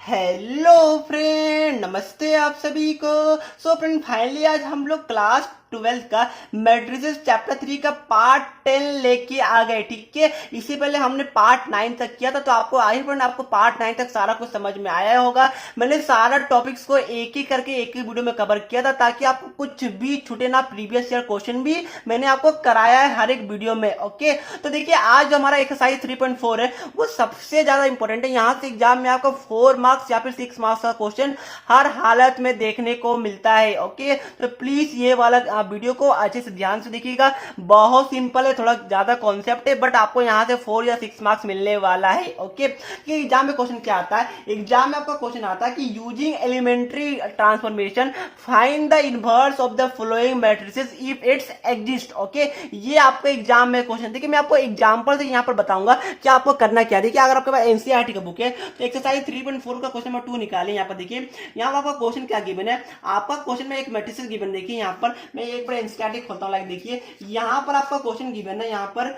Hello friend, नमस्ते आप सभी को। सो फ्रेंड, फाइनली आज हम लोग क्लास 12 का मैट्रिसेस चैप्टर 3 का पार्ट 10 लेके आ गए। ठीक है, इससे पहले हमने पार्ट 9 तक किया था, तो आपको आई फ्रेंड आपको पार्ट 9 तक सारा कुछ समझ में आया होगा। मैंने सारा टॉपिक्स को एक ही करके एक ही वीडियो में कवर किया था ताकि आपको कुछ भी छूटे ना। प्रीवियस ईयर क्वेश्चन भी मैंने आपको कराया है हर एक वीडियो में। ओके, तो देखिए आज जो हमारा एक्सरसाइज 3.4 है वो सबसे ज्यादा इंपॉर्टेंट है। यहाँ से एग्जाम में आपको 4 मार्क्स या फिर 6 मार्क्स का क्वेश्चन हर हालत में देखने को मिलता है। ओके, तो प्लीज ये वाला वीडियो को अच्छे से ध्यान से देखिएगा। बहुत सिंपल है, थोड़ा ज्यादा कॉन्सेप्ट है, बट आपको यहाँ से 4 या 6 मार्क्स मिलने वाला है। ओके, कि एग्जाम में क्वेश्चन क्या आता है। एग्जाम में आपका क्वेश्चन आता है कि using elementary transformation find the inverse of the following matrices if it's exist. Okay, ये आपका एग्जाम में क्वेश्चन। देखिए मैं आपको एग्जांपल से यहाँ पर बताऊंगा कि आपको करना क्या है। देखिए अगर आपके पास एनसीईआरटी का बुक है तो एक्सरसाइज 3.4 का क्वेश्चन नंबर 2 निकालें। यहाँ पर देखिए, यहाँ पर आपका क्वेश्चन क्या गिवन है। आपका क्वेश्चन में एक मैट्रिसेस गिवन, देखिए यहाँ पर मैं एक बार एनसीईआरटी खोलता हूँ। लाइक देखिए यहाँ पर आपका क्वेश्चन गिवन है, यहाँ पर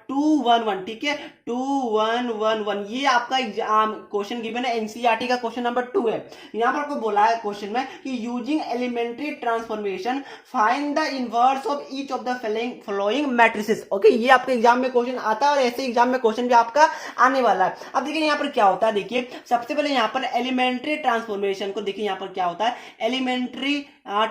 211। ठीक है, 2111 ये आपका एग्जाम क्वेश्चन गिवन है। एनसीईआरटी का क्वेश्चन नंबर 2 है। यहाँ पर आपको बोला है क्वेश्चन में कि using elementary transformation find the inverse of each of the following matrices. Okay, ये आपके एग्जाम में क्वेश्चन आता है और ऐसे एग्जाम में क्वेश्चन भी आपका आने वाला है। अब देखिए यहाँ पर क्या होता है। देखिए सबसे पहले यहाँ पर एलिमेंट्री ट्रांसफॉर्मेशन को देखिए, यहाँ पर क्या होता है एलिमेंट्री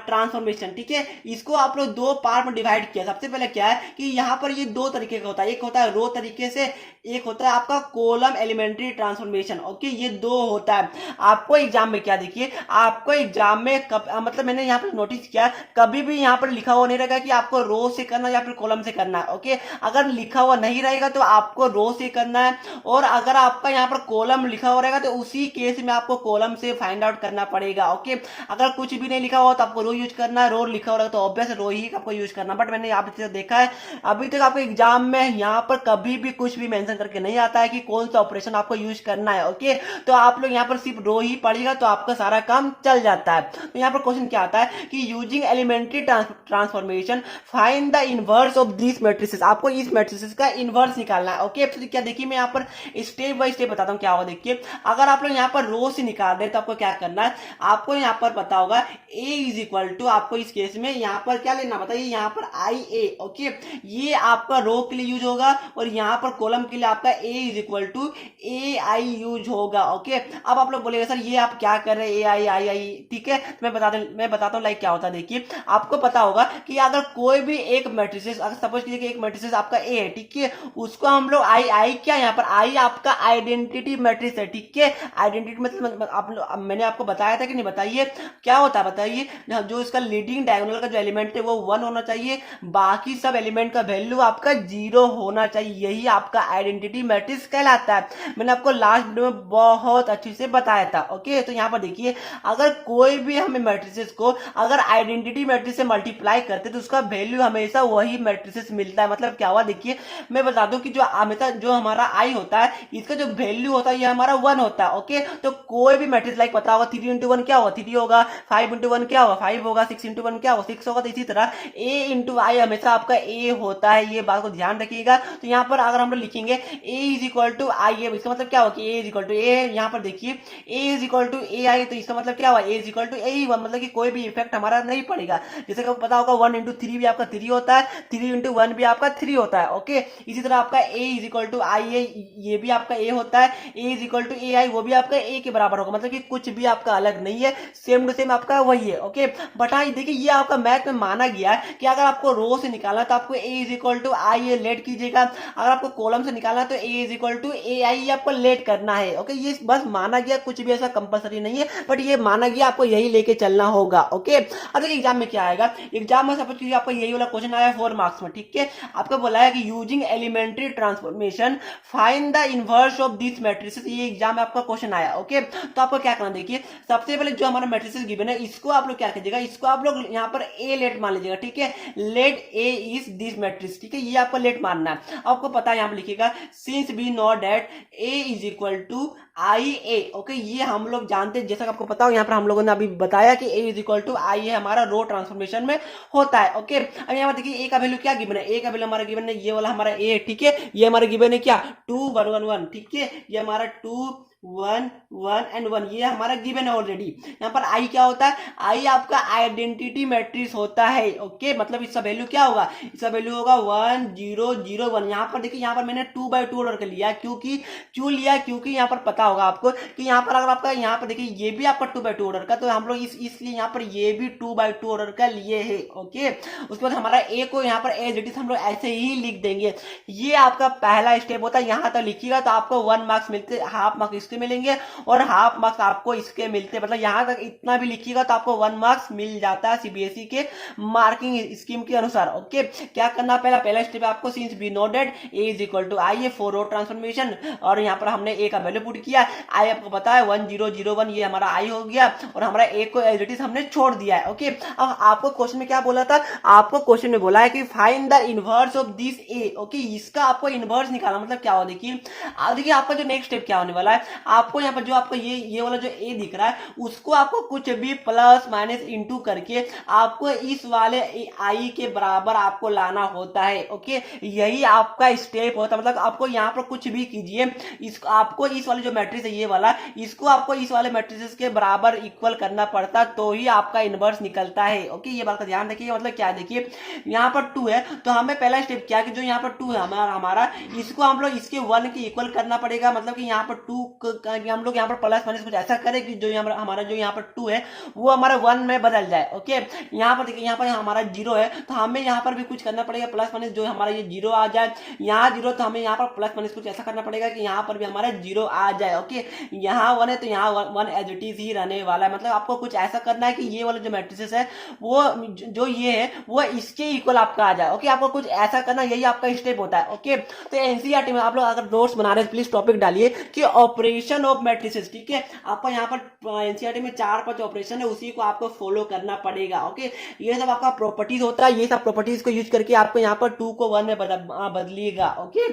ट्रांसफॉर्मेशन। ठीक है, इसको आप लोग दो पार्ट में डिवाइड किया। सबसे पहले क्या है कि यहाँ पर ये दो तरीके का होता है, एक होता है रो तरीके से, एक होता है आपका कॉलम एलिमेंट्री ट्रांसफॉर्मेशन। ओके, ये दो होता है। आपको एग्जाम में क्या, देखिए आपको एग्जाम में मतलब मैंने यहाँ पर नोटिस किया कभी भी यहाँ पर लिखा हुआ नहीं रहेगा कि आपको रो से करना या फिर कॉलम से करना है। ओके, अगर लिखा हुआ नहीं रहेगा तो आपको रो से करना है, और अगर आपका यहाँ पर कॉलम लिखा हुआ रहेगा तो उसी केस में आपको कॉलम से फाइंड आउट करना पड़ेगा। ओके, अगर कुछ भी नहीं लिखा हुआ तो आपको रो यूज करना है, रो लिखा हुआ तो ऑब्वियस रो ही आपको यूज करना। बट मैंने यहाँ पे देखा है अभी तक आपको एग्जाम में यहाँ पर कभी भी कुछ भी मेंशन करके नहीं आता है कि कौन सा ऑपरेशन आपको यूज करना है। ओके, तो आप लोग यहाँ पर सिर्फ रो ही पढ़िएगा तो आपका सारा काम चल जाता है। तो यहाँ पर क्वेश्चन क्या आता है कि using elementary transformation find the inverse of this matrices. आपको इस मैट्रिसेस का इनवर्स निकालना है। ओके, तो क्या देखिए मैं यहाँ पर स्टेप बाय स्टेप बताता हूँ क्या होगा। देखिए अगर आप लोग यहाँ पर रो से निकाल रहे तो आपको क्या करना है, आपको यहाँ पर पता होगा ए इज इक्वल टू, आपको इस केस में यहाँ पर क्या लेना बताइए, यहाँ पर आई ए। ओके, ये आपका रो के लिए यूज होगा और यहाँ पर कॉलम के लिए आपका A is equal to A I use होगा। ओके, अब आप लोग बोलेगा सर ये आप क्या कर रहे हैं, ए आई आई आई। ठीक है, मैं बताता हूँ लाइक क्या होता है। देखिए आपको पता होगा कि अगर कोई भी एक मैट्रिसेस, अगर सपोज कीजिए कि एक मैट्रिसेस आपका ए है, ठीक है, उसको हम लोग आई आई क्या, यहाँ पर आई आपका आइडेंटिटी मैट्रिक्स है। ठीक है, आइडेंटिटी मतलब आप मैंने आपको बताया था कि नहीं, बताइए क्या होता है, बताइए जो इसका लीडिंग डायगोनल का जो एलिमेंट है वो 1 होना चाहिए, बाकी सब एलिमेंट का वैल्यू आपका 0 होना चाहिए। यही आपका आइडेंटिटी मैट्रिक्स कहलाता है। मैंने आपको लास्ट वीडियो में बहुत अच्छे से बताया था। ओके, तो यहाँ पर देखिए अगर कोई भी हमें मैट्रिसेस को अगर आइडेंटिटी मैट्रिक्स से मल्टीप्लाई करते तो उसका वैल्यू हमेशा वही मैट्रिसेस मिलता है। मतलब क्या हुआ, देखिए मैं बता दूं कि जो हमेशा जो हमारा आई होता है इसका जो वैल्यू होता है ये हमारा 1 होता है। ओके, तो कोई भी मैट्रिक्स लाइक पता होगा 3 इंटू 1 क्या होगा 3 होगा, 5 इंटू 1 क्या होगा 5 होगा, 6 इंटू 1 क्या होगा 6 होगा। तो इसी तरह ए इंटू आई हमेशा आपका ए होता है, ये बात को ध्यान रखिएगा। तो यहाँ पर अगर हम लोग लिखेंगे ए इज इक्वल टू आई ए, इसका मतलब क्या होगा कि ए इज इक्वल टू ए, यहाँ पर देखिए ए इज इक्वल टू ए आई, तो इसका मतलब क्या हुआ ए इज इक्वल टू ए ही हुआ, मतलब कि कोई भी इफेक्ट हमारा नहीं पड़ेगा। जैसे कि पता होगा 1 इंटू 3 भी आपका 3 होता है, 3 इंटू 1 भी आपका 3 होता है। ओके, इसी तरह आपका A is equal to I ए, ये भी आपका ए होता है, ए इज इक्वल टू ए आई वो भी आपका ए के बराबर होगा, मतलब कि कुछ भी आपका अलग नहीं है, सेम टू सेम आपका वही है। ओके, बट हाँ देखिए ये आपका मैथ में माना गया है कि अगर आपको रो से निकालना तो आपको A is equal to I A let कीजिएगा, अगर आपको कॉलम से निकालना तो A is equal to A I आपको लेट करना है। ओके, ये बस माना गया, कुछ भी ऐसा कंपलसरी नहीं है, बट ये माना गया आपको यही लेके चलना होगा। ओके, अब देखिए एग्जाम में क्या आएगा। एग्जाम में सपोज कीजिए आपको यही वाला क्वेश्चन आया 4 मार्क्स में। ठीक है, आपको बोला है कि using elementary transformation find the inverse of this matrices, ये एग्जाम में आपका क्वेश्चन आया। ओके, तो आपको क्या करना, देखिए सबसे पहले जो हमारा मैट्रिसेस गिवन है इसको आप लोग क्या कीजिएगा, इसको आप लोग यहाँ पर ए लेट मान लीजिएगा। ठीक है, let A is this matrix. ठीक है, ये आपको लेट मानना है। आपको पता है यहाँ पर लिखिएगा since we know that A is equal to I A. Okay, ये हम लोग जानते हैं, जैसा कि आपको पता हो यहाँ पर हम लोगों ने अभी बताया कि ए इज इक्वल टू आई ए हमारा रो ट्रांसफॉर्मेशन में होता है। ओके, अब यहाँ पर देखिए ए का वैल्यू क्या गिवन है, ए का वैल्यू हमारा गिवन है ये वाला हमारा ए। ठीक है, ये हमारा गिवन है क्या 2 1 1 1। ठीक है, ये हमारा 2 1 1 एंड 1, ये हमारा गिवन है ऑलरेडी। यहाँ पर आई क्या होता है, आई आपका आइडेंटिटी मैट्रिक्स होता है। ओके, मतलब इसका वैल्यू क्या होगा, इसका वैल्यू होगा 1 0 0 1। यहाँ पर देखिए, यहाँ पर मैंने 2/2 ऑर्डर कर लिया, क्यों लिया, क्योंकि यहाँ पर पता होगा आपको कि यहाँ पर अगर आपका, यहाँ पर देखिए ये भी आपका 2/2 ऑर्डर का, तो हम लोग इसलिए यहाँ पर ये भी 2/2 ऑर्डर का लिए है। ओके, उसके बाद हमारा ए को यहाँ पर एज इट इज हम लोग ऐसे ही लिख देंगे। ये आपका पहला स्टेप होता है। यहाँ तक लिखिएगा तो आपको 1 मार्क्स मिलते, हाफ मार्क्स इसके मिलेंगे और हाफ मार्क्स आपको इसके मिलते, मतलब यहाँ तक इतना भी लिखिएगा तो आपको 1 मार्क्स मिल जाता है सीबीएसई के मार्किंग स्कीम के अनुसार। ओके, क्या करना, पहला स्टेप आपको since B noted A is equal to I, ये 4 रो ट्रांसफॉर्मेशन, और यहाँ पर हमने ए का वैल्यू पुट किया। आई आपको पता है 1 0 0 1, ये हमारा आई हो गया और हमारा ए को एज इट इज हमने छोड़ दिया है। ओके, अब आपको क्वेश्चन में क्या बोला था, आपको क्वेश्चन में बोला है कि find the inverse of this A. Okay, इसका आपको इनवर्स निकालना, मतलब क्या हो, देखिए आपका जो नेक्स्ट स्टेप क्या होने वाला है, आपको यहाँ पर जो आपको ये वाला जो ए दिख रहा है, उसको आपको कुछ भी प्लस माइनस इंटू करके आपको इस वाले आई के बराबर आपको लाना होता है। ओके, यही आपका स्टेप होता है, मतलब आपको यहाँ पर कुछ भी कीजिए, इसको आपको इस वाले जो मैट्रिक्स है ये वाला, इसको आपको इस वाले मैट्रिक्स के बराबर इक्वल करना पड़ता, तो ही आपका इनवर्स निकलता है। ओके, ये बात का ध्यान रखिए। मतलब क्या, देखिए यहाँ पर 2 है तो हमें पहला स्टेप क्या कि जो यहाँ पर 2 है हमारा इसको हम लोग इसके 1 के इक्वल करना पड़ेगा। मतलब कि यहाँ पर 2 हम लोग यहाँ पर प्लस माइनस कुछ ऐसा करें कि जो हमारा जो यहाँ पर 2 है वो हमारा 1 में बदल जाए। ओके, यहाँ पर देखिए, यहाँ पर हमारा 0 है तो हमें यहाँ पर भी कुछ करना पड़ेगा, प्लस माइनस जो हमारा ये 0 आ जाए। यहाँ 0 तो हमें यहाँ पर प्लस माइनस कुछ ऐसा करना पड़ेगा कि यहाँ पर भी हमारा 0 आ जाए। ओके, यहाँ 1 है तो यहाँ 1 एज इट इज ही रहने वाला है। मतलब आपको कुछ ऐसा करना है कि ये वाला जो मैट्रिसेस है वो जो ये है वो इसके इक्वल आपका आ जाए। ओके, आपको कुछ ऐसा करना, यही आपका स्टेप होता है। ओके, तो एनसीईआरटी में आप लोग अगर नोट्स बना रहे हैं प्लीज टॉपिक डालिए कि ऑपरेशन ऑफ मैट्रिसेस। ठीक है, आपको यहाँ पर एनसीईआरटी में 4-5 ऑपरेशन है, उसी को आपको फॉलो करना पड़ेगा। ओके, ये सब आपका प्रॉपर्टीज होता है, ये सब प्रॉपर्टीज को यूज करके आपको यहाँ पर 2 को 1 में बदलिएगा। ओके,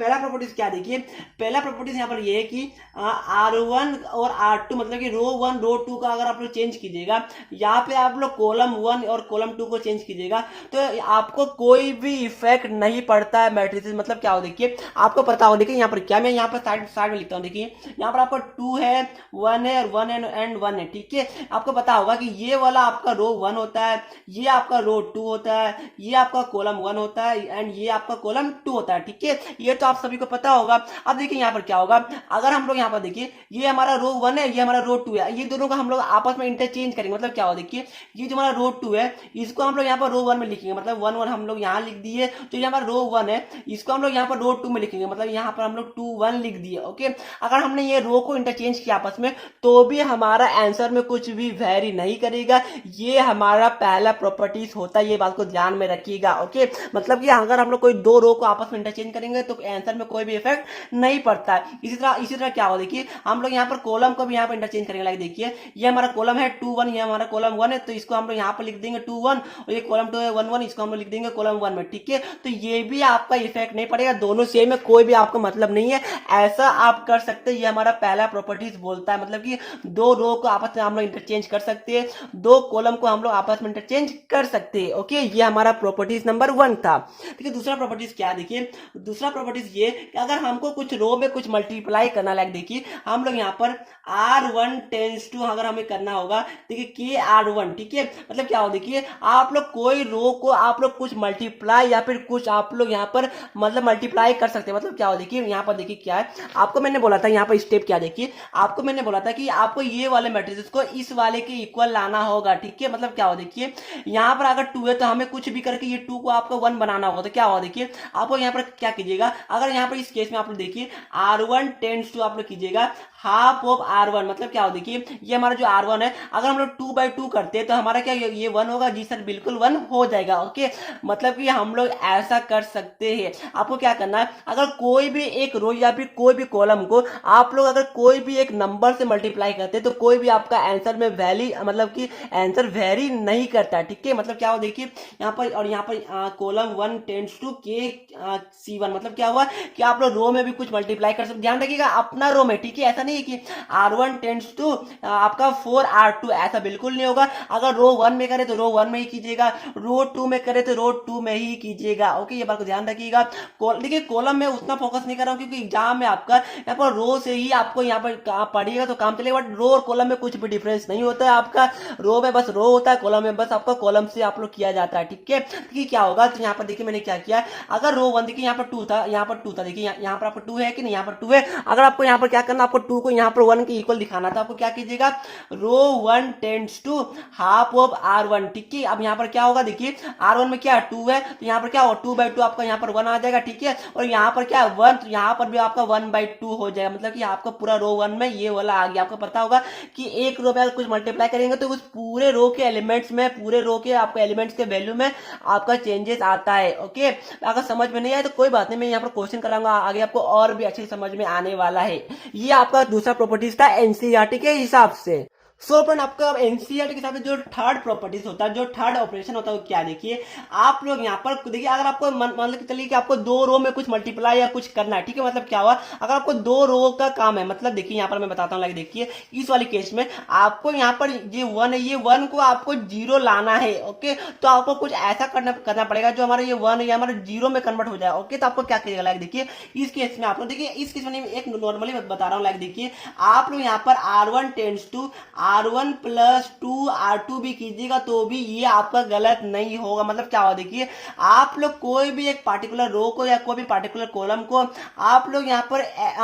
पहला प्रॉपर्टीज क्या, देखिए पहला प्रॉपर्टीज यहाँ पर ये है कि R1 और R2, मतलब कि रो 1 रो 2 का अगर आप लोग चेंज कीजिएगा, यहाँ पे आप लोग कॉलम 1 और कॉलम 2 को चेंज कीजिएगा तो आपको कोई भी इफेक्ट नहीं पड़ता है मैट्रिसेस। मतलब क्या हो, देखिए आपको पता हो, देखिए यहाँ पर क्या, मैं यहाँ पर साइड में लिखता हूँ। देखिए यहाँ पर आपको 2 है, 1 है और 1 एंड 1 है। ठीक है, आपको पता होगा कि ये वाला आपका रो 1 होता है, ये आपका रो 2 होता है, ये आपका कॉलम 1 होता है एंड ये आपका कॉलम 2 होता है। ठीक है, ये तो आप सभी को पता होगा। अब देखिए यहाँ पर क्या होगा, अगर हम लोग यहाँ पर देखिए ये हमारा रो 1 है, ये हमारा रो 2 है, ये दोनों का हम लोग आपस में इंटरचेंज करेंगे। मतलब क्या हो, देखिए ये जो हमारा रो 2 है इसको हम लोग यहाँ पर रो 1 में लिखेंगे, मतलब 1 1 हम लोग यहाँ लिख दिए। तो ये हमारा रो 1 है इसको हम लोग यहाँ पर रो 2 में लिखेंगे, मतलब यहाँ पर हम लोग 2 1 लिख दिए। ओके, अगर हमने ये रो को इंटरचेंज किया आपस में तो भी हमारा आंसर में कुछ भी वेरी नहीं करेगा। ये हमारा पहला प्रॉपर्टीज होता है, ये बात को ध्यान में रखिएगा। ओके, मतलब कि अगर हम लोग कोई 2 रो को आपस में इंटरचेंज करेंगे तो आंसर में कोई भी इफेक्ट नहीं पड़ता है। इसी तरह क्या हो, देखिए हम लोग यहाँ पर कॉलम को भी यहाँ पर इंटरचेंज करेंगे। लाइक देखिए ये हमारा कॉलम है 2 1, ये हमारा कॉलम 1 है तो इसको हम लोग यहाँ पर लिख देंगे 2 1, और ये कॉलम 2 है 1 1, इसको हम लोग लिख देंगे कॉलम 1 में। ठीक है, तो ये भी आपका इफेक्ट नहीं पड़ेगा, दोनों सेम है, कोई भी आपको मतलब नहीं है। ऐसा आप कर सकते हैं, ये हमारा पहला प्रॉपर्टीज बोलता है। मतलब कि 2 रो को आपस में हम लोग इंटरचेंज कर सकते हैं, 2 कॉलम को हम लोग आपस में इंटरचेंज कर सकते हैं। ओके, ये हमारा प्रॉपर्टीज नंबर 1 था। ठीक है, दूसरा प्रॉपर्टीज क्या, देखिए दूसरा प्रॉपर्टीज ये कि अगर हमको कुछ रो में कुछ मल्टीप्लाई करना, लाइक देखिए हम लोग यहाँ पर R1 टेंस टू अगर हमें करना होगा, देखिए KR1। ठीक है, मतलब क्या हो, देखिए आप लोग कोई रो को आप लोग कुछ मल्टीप्लाई या फिर कुछ आप लोग यहाँ पर मतलब मल्टीप्लाई कर सकते हैं। मतलब क्या हो, देखिए यहाँ पर देखिए क्या है, आपको मैंने बोला था यहाँ पर स्टेप क्या, देखिए आपको मैंने बोला था कि आपको ये वाले मैट्रिसेस को इस वाले के इक्वल लाना होगा। ठीक है, मतलब क्या हो, देखिए यहाँ पर अगर 2 है तो हमें कुछ भी करके ये 2 को आपको 1 बनाना होगा। तो क्या होगा, देखिए आपको यहाँ पर क्या कीजिएगा, अगर यहाँ पर इस केस में आप लोग देखिए R1 टेंस टू आप लोग कीजिएगा हाफ ऑफ R1। मतलब क्या हो, देखिए ये हमारा जो R1 है अगर हम लोग 2/2 करते हैं तो हमारा क्या ये 1 होगा। जी सर, बिल्कुल 1 हो जाएगा। ओके, मतलब कि हम लोग ऐसा कर सकते हैं। आपको क्या करना है, अगर कोई भी एक रो या फिर कोई भी कॉलम को आप लोग अगर कोई भी एक नंबर से मल्टीप्लाई करते हैं तो कोई भी आपका आंसर में वैली मतलब कि आंसर वेरी नहीं करता। ठीक है, मतलब क्या हो, देखिए यहाँ पर और यहाँ पर कॉलम 1 टेंस टू KC1। मतलब क्या हुआ कि आप लोग रो में भी कुछ मल्टीप्लाई कर सकते, ध्यान रखिएगा अपना रो में। ठीक है, ऐसा नहीं नहीं है कि R1 टेंड्स टू आपका 4R2, ऐसा बिल्कुल नहीं होगा। अगर रो 1 में करे तो रो 1 में ही कीजिएगा, रो 2 में करे तो रो 2 में ही कीजिएगा। ओके, ये बात को ध्यान रखिएगा। देखिए कॉलम में उतना फोकस नहीं कर रहा हूँ क्योंकि एग्जाम में आपका यहाँ पर रो से ही आपको यहाँ पर पढ़िएगा तो काम चलेगा, बट रो और कॉलम में कुछ भी डिफरेंस नहीं होता है। आपका रो में बस रो होता है, कॉलम में बस आपका कॉलम से आप लोग किया जाता है। ठीक है, देखिए क्या होगा, तो यहाँ पर देखिए मैंने क्या किया, अगर रो 1 देखिए यहाँ पर 2 था, यहाँ पर 2 था, देखिए यहाँ पर आपको 2 है कि नहीं, यहाँ पर 2 है। अगर आपको यहाँ पर क्या करना, आपको 2 को यहाँ पर 1 के इक्वल दिखाना था, आपको क्या कीजिएगा, row 1 tends to half of R1। ठीक है, अब यहाँ पर क्या होगा, देखिए R1 में क्या 2 है, तो यहाँ पर क्या होगा 2/2 आपका यहाँ पर 1 आ जाएगा। ठीक है, और यहाँ पर क्या 1, तो यहाँ पर भी आपका 1/2 हो जाएगा, मतलब कि आपका पूरा रो 1 में ये वाला आ गया। आपको पता होगा कि एक रो में अगर कुछ मल्टीप्लाई करेंगे तो उस पूरे रो के एलिमेंट्स में, पूरे रो के आपको एलिमेंट्स के वैल्यू में आपका चेंजेस आता है। ओके, अगर समझ में नहीं आए तो कोई बात नहीं, मैं यहाँ पर क्वेश्चन कराऊंगा आगे, आपको और भी अच्छी समझ में आने वाला है। ये आपका दूसरा प्रॉपर्टीज था एनसीईआरटी के हिसाब से। सो फ्रेंड, आपका एनसीईआरटी के हिसाब से जो थर्ड प्रॉपर्टीज होता है, जो थर्ड ऑपरेशन होता है वो क्या, देखिए आप लोग यहाँ पर देखिए, अगर आपको मान के चलिए कि आपको 2 रो में कुछ मल्टीप्लाई या कुछ करना है। ठीक है, मतलब क्या हुआ, अगर आपको 2 रो का काम है, मतलब देखिए यहाँ पर मैं बताता हूँ, देखिए इस वाली केस में आपको यहाँ पर ये 1 है, ये 1 को आपको 0 लाना है। ओके, तो आपको कुछ ऐसा करना पड़ेगा जो हमारा ये 1 है ये हमारा 0 में कन्वर्ट हो जाए। ओके, तो आपको क्या करिएगा, लाइक देखिए इस केस में आप लोग देखिए, इस केस में एक नॉर्मली बता रहा हूँ, लाइक देखिए आप लोग यहाँ पर R1 tends to R1 plus 2R2 भी कीजिएगा तो भी ये आपका गलत नहीं होगा। मतलब क्या होगा, देखिए आप लोग कोई भी एक पार्टिकुलर रो को या कोई भी पार्टिकुलर कॉलम को आप लोग यहाँ पर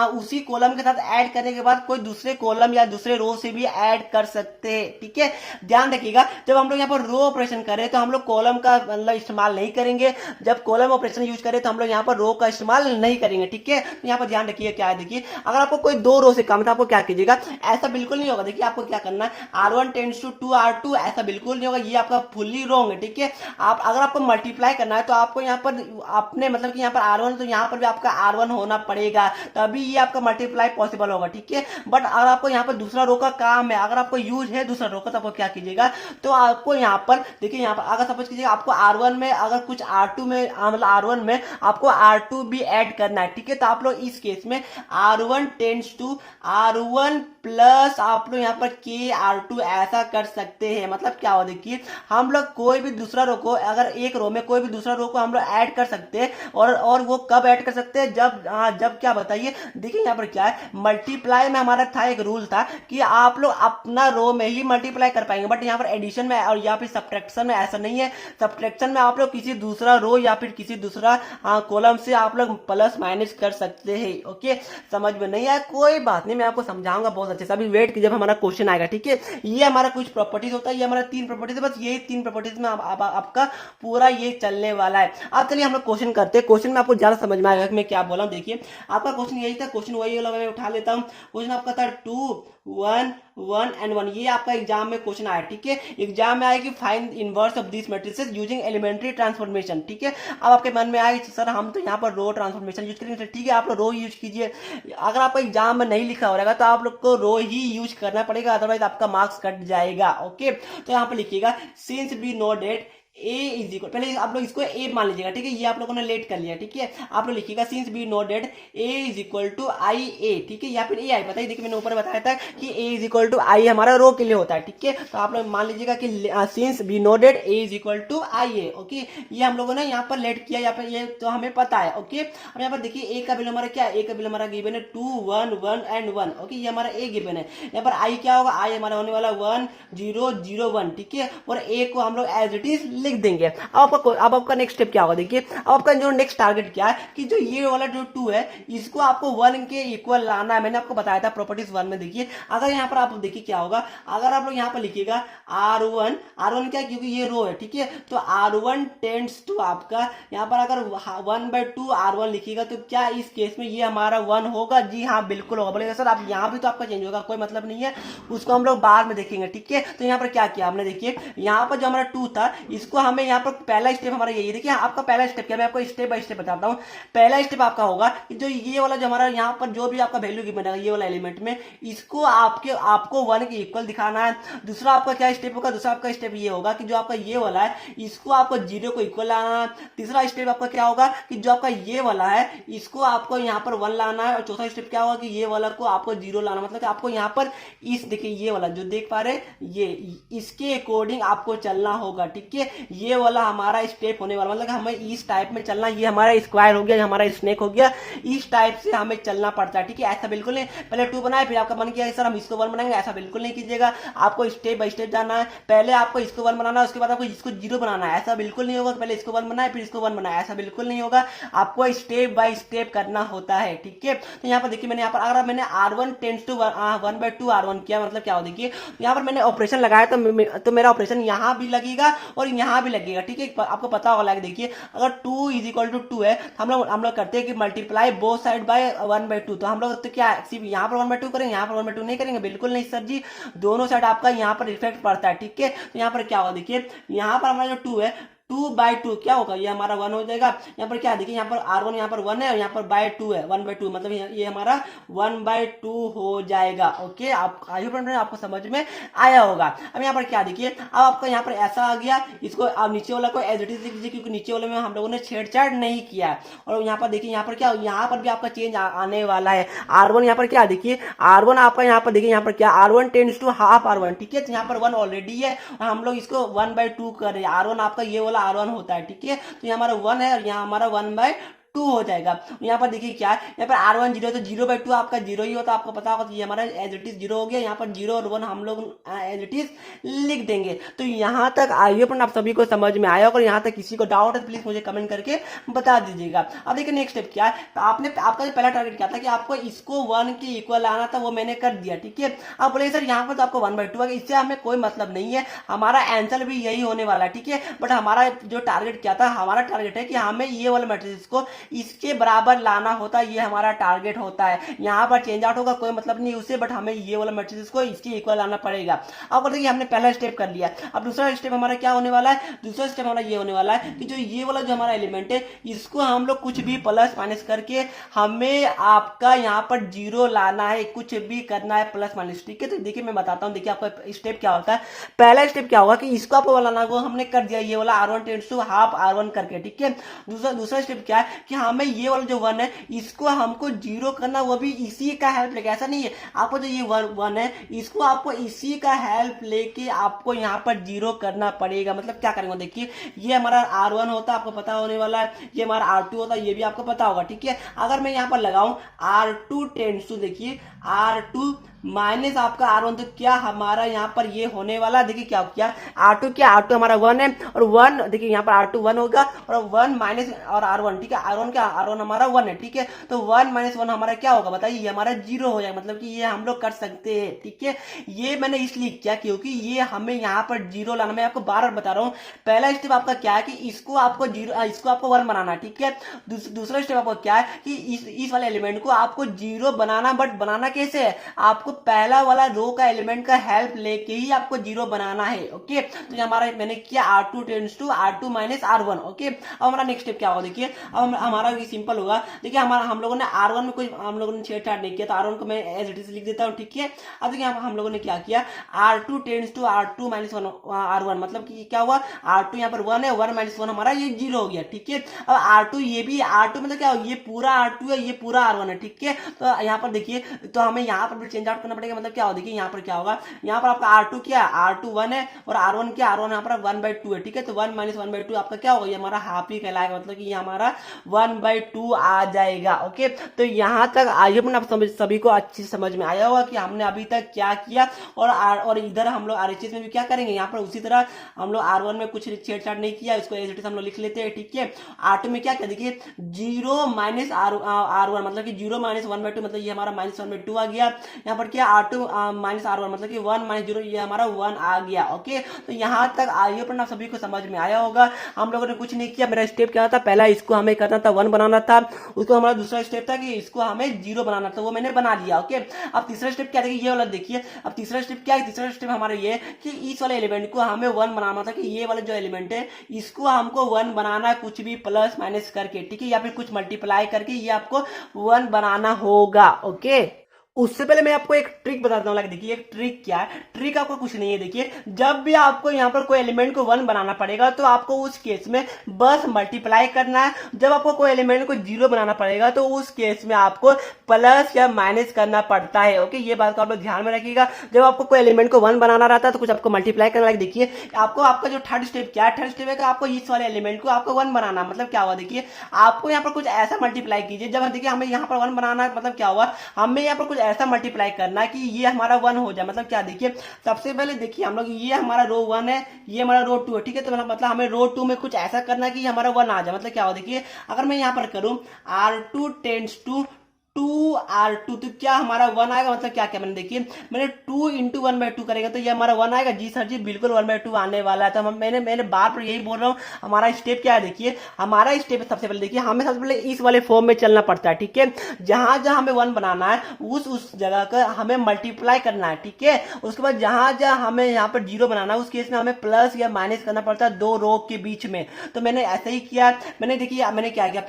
उसी कॉलम के साथ ऐड करने के बाद कोई दूसरे कॉलम या दूसरे रो से भी ऐड कर सकते हैं। ठीक है, ध्यान रखिएगा, जब हम लोग यहाँ पर रो ऑपरेशन करें तो हम लोग कॉलम का मतलब इस्तेमाल नहीं करेंगे, जब कॉलम ऑपरेशन यूज करें तो हम लोग यहाँ पर रो का इस्तेमाल नहीं करेंगे। ठीक है, तो यहाँ पर ध्यान रखिए क्या है, देखिए अगर आपको कोई 2 रो से कम है तो आपको क्या कीजिएगा, ऐसा बिल्कुल नहीं होगा। देखिए आपको क्या करना है, R1 टेंड्स टू 2R2, ऐसा बिल्कुल नहीं होगा, ये आपका फुल्ली रॉन्ग है। ठीक है, आप अगर आपको मल्टीप्लाई करना है तो आपको यहाँ पर अपने मतलब कि यहाँ पर R1 तो यहाँ पर भी आपका R1 होना पड़ेगा, तभी ये आपका मल्टीप्लाई पॉसिबल होगा। ठीक है, बट अगर आपको यहाँ पर दूसरा रो का काम है, अगर आपको यूज है दूसरा रो का, तो आपको क्या कीजिएगा, तो आपको यहाँ पर देखिए यहाँ पर अगर सपोज कीजिएगा आपको R1 में अगर कुछ R2 में मतलब R1 में आपको R2 भी ऐड करना है। ठीक है, तो आप लोग इस केस में R1 tends to R1 plus आप लोग यहाँ पर KR2 ऐसा कर सकते हैं। मतलब क्या हो, देखिए हम लोग कोई भी दूसरा रो को, अगर एक रो में कोई भी दूसरा रो को हम लोग ऐड कर सकते हैं, और वो कब ऐड कर सकते हैं, जब क्या बताइए, देखिए यहाँ पर क्या है, मल्टीप्लाई में हमारा था एक रूल था कि आप लोग अपना रो में ही मल्टीप्लाई कर पाएंगे, बट यहाँ पर एडिशन में और या फिर सब्ट्रैक्शन में ऐसा नहीं है। सब्ट्रैक्शन में आप लोग किसी दूसरा रो या फिर किसी दूसरा कॉलम से आप लोग प्लस माइनस कर सकते हैं। ओके, समझ में नहीं आया कोई बात नहीं, मैं आपको समझाऊंगा बहुत अच्छे से, अभी वेट कीजिए जब हमारा क्वेश्चन आएगा। ठीक है, ये हमारा कुछ प्रॉपर्टीज होता है, ये हमारा 3 प्रॉपर्टीज है, बस ये 3 प्रॉपर्टीज में आपका पूरा ये चलने वाला है। अब चलिए हम लोग क्वेश्चन करते हैं, क्वेश्चन में आपको ज्यादा समझ में आएगा कि मैं क्या बोला हूं। देखिए आपका क्वेश्चन यही था, क्वेश्चन वही वाला मैं उठा लेता हूं। क्वेश्चन आपका था 2 1 1 and 1, ये आपका एग्जाम में क्वेश्चन आया। ठीक है, एग्जाम में आएगी find inverse of this matrices using elementary transformation. ठीक है, अब आपके मन में आएगी सर हम तो यहाँ पर रो ट्रांसफॉर्मेशन यूज करेंगे। ठीक है, आप लोग रो यूज कीजिए, अगर आपका एग्जाम में नहीं लिखा हो रहेगा तो आप लोग को रो ही यूज करना पड़ेगा, अदरवाइज आपका मार्क्स कट जाएगा। ओके, तो यहाँ पर लिखिएगा since be no date A is equal, पहले आप लोग इसको ए मान लीजिएगा। ठीक है, ये आप लोगों ने लेट कर लिया। ठीक है, आप लोग लिखिएगा since be no date A is equal to I A. ठीक है, या फिर ए आई, बताइए, देखिए मैंने ऊपर बताया था कि ए इज इक्वल टू आई हमारा रो के लिए होता है। ठीक है, तो आप लोग मान लीजिएगा कि since be no date A is equal to I A. Okay, ये हम लोगों ने यहाँ पर लेट किया, यहाँ पर ये तो हमें पता है। ओके, अब यहाँ पर देखिए ए का वैल्यू हमारा क्या, ए का वैल्यू हमारा गिवन है 2 1 1 and 1। ओके, ये हमारा ए गिवन है। यहाँ पर आई क्या होगा, आई हमारा होने वाला 1 0 0 1। ठीक है, और ए को हम लोग एज इट इज लिख देंगे। अब आपका नेक्स्ट स्टेप क्या होगा, देखिए अब आपका जो नेक्स्ट टारगेट क्या है कि जो ये वाला जो 2 है इसको आपको 1 के इक्वल लाना है। मैंने आपको बताया था प्रॉपर्टीज 1 में। देखिए अगर यहाँ पर आप देखिए क्या होगा, अगर आप लोग यहाँ पर लिखिएगा R1 क्या, क्योंकि ये रो है। ठीक है, तो R1 टेंड्स टू आपका यहाँ पर अगर 1/2 R1 लिखिएगा तो क्या इस केस में ये हमारा 1 होगा? जी हाँ, बिल्कुल होगा। बोलेगा सर आप यहाँ भी तो आपका चेंज होगा, कोई मतलब नहीं है, उसको हम लोग बाद में देखेंगे। ठीक है, तो यहाँ पर क्या किया हमने, देखिए यहाँ पर जो हमारा 2 था इसको इसको हमें यहाँ पर पहला स्टेप हमारा यही, देखिए आपका पहला स्टेप क्या, मैं आपको स्टेप बाय स्टेप बताता हूँ। पहला स्टेप आपका होगा कि जो ये वाला जो हमारा यहाँ पर जो भी आपका वैल्यू गिवन है ये वाला एलिमेंट में, इसको आपको 1 के इक्वल दिखाना है। दूसरा आपका क्या स्टेप होगा, दूसरा आपका स्टेप ये होगा कि जो आपका ये वाला है इसको आपको 0 को इक्वल लाना है। तीसरा स्टेप आपका क्या होगा कि जो आपका ये वाला है इसको आपको यहाँ पर 1 लाना है। और चौथा स्टेप क्या होगा कि ये वाला को आपको 0 लाना, मतलब कि आपको यहाँ पर इस देखिए ये वाला जो देख पा रहे ये इसके अकॉर्डिंग आपको चलना होगा, ठीक है। ये वाला हमारा स्टेप होने वाला, मतलब हमें इस टाइप में चलना, ये हमारा स्क्वायर हो गया, हमारा स्नेक हो गया, इस टाइप से हमें चलना पड़ता है, ठीक है। ऐसा बिल्कुल नहीं पहले 2 बनाए फिर आपका मन किया सर हम इसको 1 बनाएंगे, ऐसा बिल्कुल नहीं कीजिएगा। आपको स्टेप बाय स्टेप जाना है, पहले आपको इसको 1 बनाना है, उसके बाद आपको इसको 0 बनाना है, ऐसा बिल्कुल नहीं होगा। पहले इसको 1 बनाए फिर इसको 1 बनाए, ऐसा बिल्कुल नहीं होगा। आपको स्टेप बाय स्टेप करना होता है, ठीक है। तो यहाँ पर देखिए मैंने यहाँ पर अगर मैंने R1 टेंड्स टू 1/2 R1 किया, मतलब क्या हो देखिए यहाँ पर मैंने ऑपरेशन लगाया तो मेरा ऑपरेशन यहाँ भी लगेगा और यहाँ भी लगेगा, ठीक है। आपको पता होगा देखिए अगर 2 = 2 है हम लोग करते हैं कि मल्टीप्लाई बोथ साइड बाय 1/2, तो हम लोग तो क्या सिर्फ यहाँ पर 1/2 करेंगे, यहाँ पर 1/2 नहीं करेंगे, बिल्कुल नहीं सर जी, दोनों साइड आपका यहाँ पर इफेक्ट पड़ता है, ठीक है। तो यहाँ पर क्या होगा देखिए यहाँ पर हमारा जो 2 है 2/2 क्या होगा, ये हमारा 1 हो जाएगा। यहाँ पर क्या देखिए यहाँ पर R1 यहाँ पर 1 है और यहाँ पर बाय 2 है, 1/2 मतलब ये हमारा 1/2 हो जाएगा, ओके। आई होप आपको समझ में आया होगा। अब यहाँ पर क्या देखिए अब आपका यहाँ पर ऐसा आ गया, इसको आप नीचे वाला को एज इट इज लिख दीजिए क्योंकि नीचे वाले में हम लोगों ने छेड़छाड़ नहीं किया। और यहाँ पर देखिए यहाँ पर क्या, यहाँ पर भी आपका चेंज आने वाला है। R1 यहाँ पर क्या देखिए R1 आपका यहाँ पर देखिए यहाँ पर क्या R1 tends to half R1, ठीक है। तो यहाँ पर 1 ऑलरेडी है और हम लोग इसको 1/2 कर रहे हैं। R1 आपका ये वाला R1 होता है, ठीक है। तो यहाँ हमारा 1 है और यहाँ हमारा 1/2 हो जाएगा। यहाँ पर देखिए क्या है, यहाँ पर R1 0 तो 0/2 आपका 0 ही होता है, आपको पता होगा। तो ये हमारा एज इट इज 0 हो गया, यहाँ पर 0 और 1 हम लोग एज इट इज लिख देंगे। तो यहाँ तक आई होप आप सभी को समझ में आया होगा। यहाँ तक किसी को डाउट है प्लीज मुझे कमेंट करके बता दीजिएगा। अब देखिए नेक्स्ट स्टेप क्या है, तो आपका जो पहला टारगेट क्या था कि आपको इसको 1 के इक्वल आना था, वो मैंने कर दिया, ठीक है। आप बोले सर यहाँ पर तो आपको 1/2 आ गया, इससे हमें कोई मतलब नहीं है, हमारा आंसर भी यही होने वाला है, ठीक है। बट हमारा जो टारगेट क्या था, हमारा टारगेट है कि हमें ये वाला मैट्रिक्स को इसके बराबर लाना होता है, ये हमारा टारगेट होता है। यहाँ पर चेंज आउट होगा कोई मतलब नहीं उससे, बट हमें ये वाला मैट्रिक्स को इसके इक्वल लाना पड़ेगा। अब देखिए हमने पहला स्टेप कर लिया। अब दूसरा स्टेप हमारा क्या होने वाला है, दूसरा स्टेप हमारा ये होने वाला है कि जो ये वाला जो हमारा एलिमेंट है इसको हम लोग कुछ भी प्लस माइनस करके हमें आपका यहाँ पर 0 लाना है, कुछ भी करना है प्लस माइनस, ठीक है। तो देखिए मैं बताता हूँ, देखिए आपका स्टेप क्या होता है। पहला स्टेप क्या होगा कि इसको आपको लाना वो हमने कर दिया, ये वाला R1 tends to half R1 करके, ठीक है। दूसरा स्टेप क्या है कि हमें ये वाला जो 1 है इसको हमको 0 करना, वो भी इसी का हेल्प लेके। ऐसा नहीं है आपको जो ये 1 है इसको आपको इसी का हेल्प लेके आपको यहाँ पर 0 करना पड़ेगा। मतलब क्या करेंगे देखिए ये हमारा R1 होता है, आपको पता होने वाला है, ये हमारा R2 होता है, ये भी आपको पता होगा, ठीक है। अगर मैं यहाँ पर लगाऊं R2 टेंड्स टू देखिए R2 माइनस आपका R1, तो क्या हमारा यहाँ पर ये होने वाला, देखिए क्या किया R2 क्या R2 हमारा 1 है और 1 देखिए यहाँ पर R2 1 होगा और 1 माइनस और R1, ठीक है। R1 क्या R1 हमारा 1 है, ठीक है। तो 1 - 1 हमारा क्या होगा बताइए, ये हमारा 0 हो जाएगा, मतलब कि ये हम लोग कर सकते हैं, ठीक है। ये मैंने इसलिए किया क्योंकि ये हमें यहाँ पर 0 लाना, मैं आपको बार बार बता रहा हूँ। पहला स्टेप आपका क्या है कि इसको आपको 0 इसको आपको 1 बनाना, ठीक है। दूसरा स्टेप आपको क्या है कि इस वाले एलिमेंट को आपको 0 बनाना, बट बनाना कैसे है, आपको पहला वाला रो का एलिमेंट का हेल्प लेके ही आपको 0 बनाना है, ओके। तो हमारा मैंने किया R2 tends to R2 minus R1, okay. अब हमारा नेक्स्ट स्टेप क्या होगा देखिए, अब हमारा ये सिंपल होगा। देखिए हमारा हम लोगों ने R1 में कोई हम लोगों ने छेड़छाड़ नहीं किया, तो R1 को मैं एज इट इज लिख देता हूँ, ठीक है। अब देखिए हम लोगों ने क्या किया R2 tends to R2 minus 1 R1, मतलब कि क्या हुआ R2 यहाँ पर 1 है, 1 - 1 हमारा ये 0 हो गया, ठीक है। अब R2 ये भी R2 मतलब क्या ये पूरा R2 है, ये पूरा R1 है, ठीक है। तो यहाँ पर देखिए तो हमें यहाँ पर भी चेंज आउट करना पड़ेगा, मतलब क्या हो देखिए यहाँ पर क्या होगा, यहाँ पर आपका R2 क्या R2 1 है और R1 क्या R1 यहाँ पर 1/2 है, ठीक है। तो 1 - 1/2 आपका क्या होगा, ये हमारा हाफ ही कहलाएगा, मतलब कि ये हमारा 1/2 आ जाएगा, ओके। तो यहाँ तक आई होप आप सभी को अच्छी समझ में आया होगा कि हमने अभी तक क्या किया। और इधर हम लोग RHS में भी क्या करेंगे, यहाँ पर उसी तरह हम लोग R1 में कुछ छेड़छाड़ नहीं किया, इसको एज इट इज हम लोग लिख लेते हैं, ठीक है। R2 में क्या किया देखिए 0 - R1 मतलब कि 0 - 1/2 मतलब ये हमारा -1/2 आ गया। यहाँ पर पर क्या R2 माइनस R1 मतलब कि 1 माइनस 0 ये हमारा 1 आ गया। ओके, तो यहाँ तक आइए पर आप सभी को समझ में आया होगा। हम लोगों ने कुछ नहीं किया, मेरा स्टेप क्या था, पहला इसको हमें करना था 1 बनाना था, उसको हमारा दूसरा स्टेप था कि इसको हमें 0 बनाना था, वो मैंने बना लिया। ओके, अब तीसरा स्टेप क्या देखिए, ये वाला देखिए। अब तीसरा स्टेप क्या है, तीसरा स्टेप हमारा ये कि इस वाले एलिमेंट को हमें 1 बनाना था, कि ये वाला जो एलिमेंट है इसको हमको 1 बनाना है, कुछ भी प्लस माइनस करके, ठीक है, या फिर कुछ मल्टीप्लाई करके ये आपको 1 बनाना होगा। ओके, उससे पहले मैं आपको एक ट्रिक बताता हूँ। देखिए एक ट्रिक क्या है, ट्रिक आपको कुछ नहीं है। देखिए जब भी आपको यहाँ पर कोई एलिमेंट को 1 बनाना पड़ेगा तो आपको उस केस में बस मल्टीप्लाई करना है। जब आपको कोई एलिमेंट को 0 बनाना पड़ेगा तो उस केस में आपको प्लस या माइनस करना पड़ता है। ओके, ये बात को आप लोग ध्यान में रखिएगा। जब आपको कोई एलिमेंट को 1 बनाना रहता है तो कुछ आपको मल्टीप्लाई करना है। देखिए आपको आपका जो थर्ड स्टेप क्या है, थर्ड स्टेप है कि आपको इस वाले एलिमेंट को आपको 1 बनाना, मतलब क्या हुआ, देखिए आपको यहाँ पर कुछ ऐसा मल्टीप्लाई कीजिए। जब देखिए हमें यहाँ पर 1 बनाना है, मतलब क्या हुआ, हमें यहाँ पर कुछ ऐसा मल्टीप्लाई करना कि ये हमारा 1 हो जाए। मतलब क्या, देखिए सबसे पहले देखिए हम लोग, ये हमारा रो 1 है, ये हमारा रो 2 है, ठीक है, तो मतलब हमें रो 2 में कुछ ऐसा करना कि हमारा 1 आ जाए। मतलब क्या हो, देखिए अगर मैं यहाँ पर करूं R2 टेंड्स टू 2R2 तो क्या हमारा 1 आएगा। मतलब क्या क्या मैंने, देखिए मैंने 2 इंटू 1/2 करेगा तो ये हमारा 1 आएगा। जी सर जी, बिल्कुल 1/2 आने वाला है। तो मैंने बार पर यही बोल रहा हूँ। हमारा स्टेप क्या है, देखिए हमारा स्टेप सबसे पहले देखिए हमें सबसे पहले इस वाले फॉर्म में चलना पड़ता है, ठीक है। जहां जहां हमें 1 बनाना है उस जगह का हमें मल्टीप्लाई करना है, ठीक है। उसके बाद जहां जहां हमें यहाँ पर 0 बनाना है उस केस में हमें प्लस या माइनस करना पड़ता है 2 रो के बीच में। तो मैंने ऐसे ही किया। मैंने देखिए मैंने क्या किया,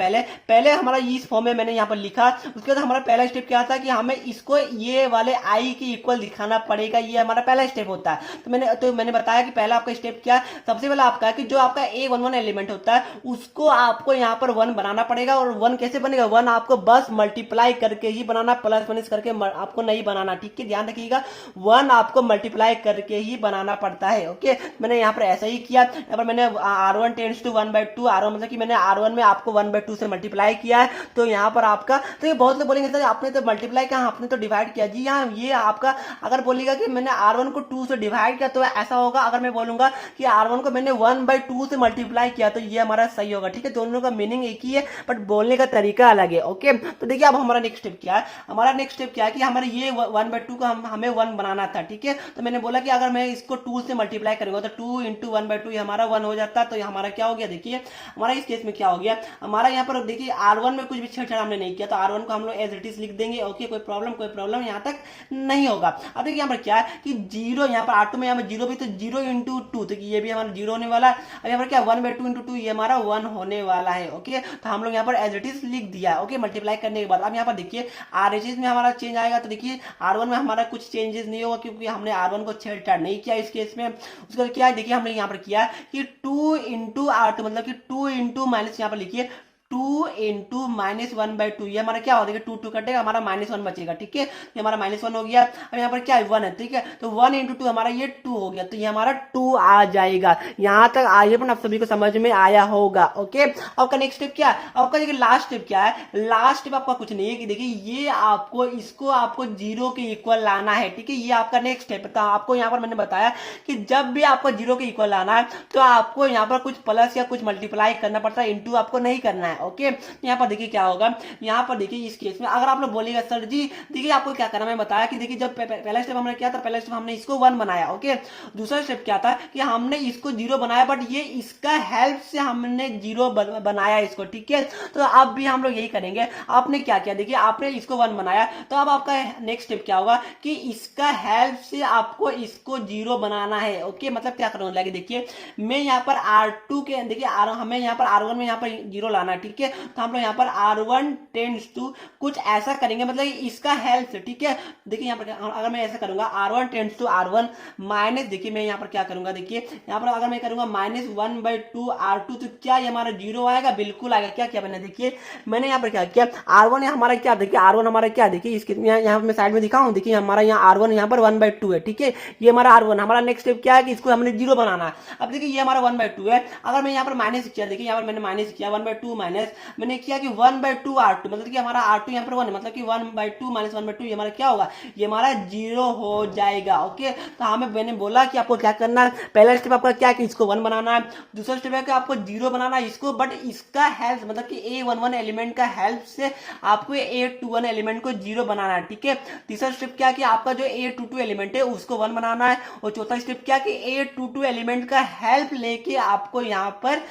पहले हमारा इस फॉर्म में मैंने यहाँ पर लिखा। उसके बाद हमारा पहला स्टेप क्या था कि हमें इसको ये वाले आई के इक्वल दिखाना पड़ेगा, ये हमारा पहला स्टेप होता है। तो मैंने बताया कि पहला आपका स्टेप क्या है, सबसे पहले आपका कि जो आपका A11 एलिमेंट होता है उसको आपको यहाँ पर 1 बनाना पड़ेगा। और 1 कैसे बनेगा, 1 आपको बस मल्टीप्लाई करके ही बनाना, प्लस माइनस करके आपको नहीं बनाना, ठीक है, ध्यान रखिएगा। 1 आपको मल्टीप्लाई करके ही बनाना पड़ता है। ओके, मैंने यहाँ पर ऐसा ही किया। यहाँ पर मैंने R1 टेंड्स टू 1/2, R1 मतलब कि मैंने R1 में आपको 1/2 से मल्टीप्लाई किया है। तो यहाँ पर आपका, तो ये बहुत लोग बोलेंगे सर आपने तो मल्टीप्लाई किया, आपने तो डिवाइड किया। जी हाँ, ये आपका अगर बोलेगा कि मैंने R1 को 2 से डिवाइड किया तो ऐसा होगा। अगर मैं बोलूंगा कि R1 को मैंने 1/2 से मल्टीप्लाई किया तो ये हमारा सही होगा, ठीक है। दोनों का मीनिंग एक ही है बट बोलने का तरीका अलग है। ओके, तो देखिए अब हमारा नेक्स्ट स्टेप क्या है, हमारा नेक्स्ट स्टेप क्या है कि हमारे ये 1/2 को हमें 1 बनाना था, ठीक है। तो मैंने बोला कि अगर मैं इसको 2 से मल्टीप्लाई करूंगा तो 2 इंटू 1/2 ये हमारा 1 हो जाता है। तो हमारा क्या हो गया, देखिए हमारा इस केस में क्या हो गया, हमारा यहाँ पर देखिए R1 में कुछ भी छेड़छाड़ हमने नहीं किया तो R1 को हम लोग एज इट इज लिख देंगे। ओके, कोई प्रॉब्लम यहाँ तक नहीं होगा। अब देखिए यहाँ पर क्या है कि 0, यहाँ पर R2 में यहाँ पर 0 भी, तो 0 इंटू 2 तो ये भी हमारा 0 होने वाला है। अब यहाँ पर क्या 1/2 इंटू 2 ये हमारा 1 होने वाला है। ओके, तो हम लोग यहाँ पर एज इट इज लिख दिया। ओके, मल्टीप्लाई करने के बाद अब यहाँ पर देखिए RHS में हमारा चेंज आएगा। तो देखिए R1 में हमारा कुछ चेंजेस नहीं होगा क्योंकि हमने R1 को छेड़छाड़ नहीं किया इस केस में। उसके बाद क्या है, देखिए हमने यहाँ पर किया कि 2 इंटू R2 मतलब कि 2 इंटू माइनस, यहाँ पर लिखिए 2 इंटू -1/2 ये हमारा क्या हो, देखिए 2 2 कटेगा, हमारा -1 बचेगा, ठीक है। ये हमारा -1 हो गया। अब यहाँ पर क्या है 1 है, ठीक है, तो 1 इंटू 2 हमारा ये 2 हो गया, तो ये हमारा 2 आ जाएगा। यहाँ तक आइए पर आप सभी को समझ में आया होगा। ओके, आपका नेक्स्ट स्टेप क्या है, आपका देखिए लास्ट स्टेप क्या है, लास्ट स्टेप आपका कुछ नहीं है कि देखिए ये आपको इसको आपको 0 के इक्वल लाना है, ठीक है। ये आपका नेक्स्ट स्टेप था। आपको यहाँ पर मैंने बताया कि जब भी आपको 0 के इक्वल लाना है तो आपको यहाँ पर कुछ प्लस या कुछ मल्टीप्लाई करना पड़ता है, इंटू आपको नहीं करना है। ओके, यहाँ पर देखिए क्या होगा, यहाँ पर देखिए इस केस में अगर आप लोग बोलेगा सर जी देखिए आपको क्या करना, मैं बताया कि देखिए जब पहला स्टेप हमने क्या था, पहला स्टेप हमने इसको 1 बनाया। ओके, दूसरा स्टेप क्या था कि हमने इसको 0 बनाया बट ये इसका हेल्प से हमने 0 बनाया इसको, ठीक है। तो अब भी हम लोग यही करेंगे। आपने क्या किया, देखिए आपने इसको 1 बनाया तो अब आपका नेक्स्ट स्टेप क्या होगा कि इसका हेल्प से आपको इसको 0 बनाना है। ओके, मतलब क्या करना लगे, देखिए मैं यहाँ पर R2 के देखिए हमें यहाँ पर R1 में यहाँ पर 0 लाना है, ठीक है। तो हम लोग यहाँ पर R1 टेंड्स टू कुछ ऐसा करेंगे, मतलब इसका हेल्प से, ठीक है। देखिए यहाँ पर अगर मैं ऐसा करूंगा R1 tends to R1 minus, देखिए मैं यहाँ पर क्या करूंगा, देखिए यहाँ पर अगर मैं करूंगा -1/2 R2 तो क्या ये हमारा 0 आएगा, बिल्कुल आएगा। क्या किया मैंने, देखिए मैंने यहाँ पर क्या किया, R1 हमारा क्या, देखिए R1 हमारा क्या, देखिए इसके यहाँ मैं साइड में दिखाऊं, देखिए हमारा यहाँ R1 यहाँ पर 1/2 है, ठीक है। ये हमारा R1, हमारा नेक्स्ट स्टेप क्या है कि इसको हमने 0 बनाना है। अब देखिए ये हमारा 1/2 है। अगर मैं यहाँ पर माइनस किया, देखिए यहाँ पर मैंने माइनस किया 1/2 - माइनस मैंने किया कि 1/2 R2 मतलब कि हमारा R2 यहाँ पर 1 है, मतलब कि 1/2 माइनस 1/2 ये हमारा क्या होगा, ये हमारा 0 हो जाएगा। ओके, तो हमें मैंने बोला कि आपको क्या करना है, पहला स्टेप आपका क्या कि इसको 1 बनाना है, दूसरा स्टेप है कि आपको 0 बनाना है इसको, बट इसका हेल्प मतलब कि A11 एलिमेंट का हेल्प से आपको A21 एलिमेंट को 0 बनाना है। ठीक है, तीसरा स्टेप क्या कि आपका जो A22 एलिमेंट है उसको 1 बनाना है, और चौथा स्टेप क्या कि A22 एलिमेंट का हेल्प लेके आपको यहाँ पर